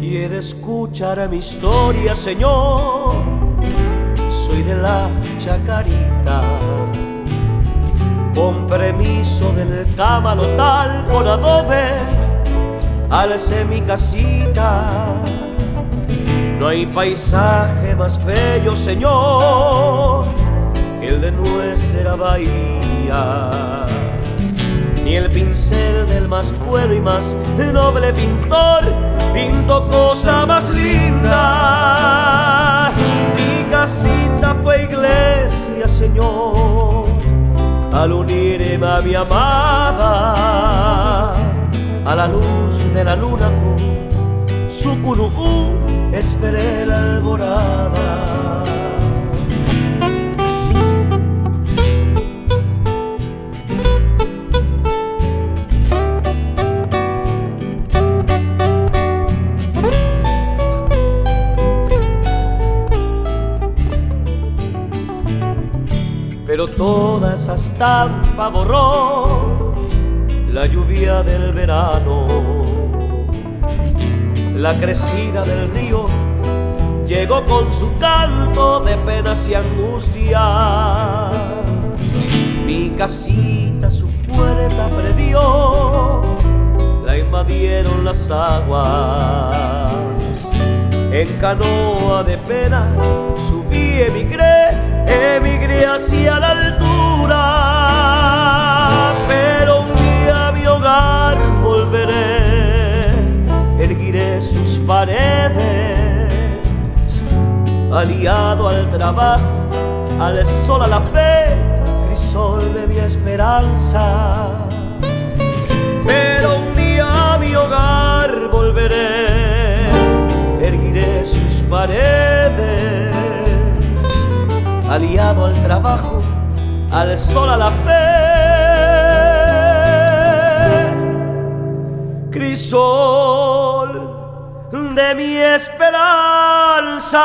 quiere escuchar mi historia, Señor, soy de la Chacarita. Con permiso del camalotal, con adobe alcé mi casita. No hay paisaje más bello, Señor, que el de nuestra bahía, ni el pincel del más bueno y más noble pintor pintó cosa más linda. Mi casita fue iglesia, Señor, al unirme a mi amada a la luz de la luna con su cunú esperé la alborada. Pero toda esa estampa borró la lluvia del verano. La crecida del río llegó con su canto de penas y angustias. Mi casita su puerta predió, la invadieron las aguas. En canoa de pena subí, emigré hacia la altura. Pero un día a mi hogar volveré, erguiré sus paredes, aliado al trabajo, al sol, a la fe, crisol de mi esperanza. Pero un día a mi hogar volveré, erguiré sus paredes, aliado al trabajo, al sol, a la fe, crisol de mi esperanza.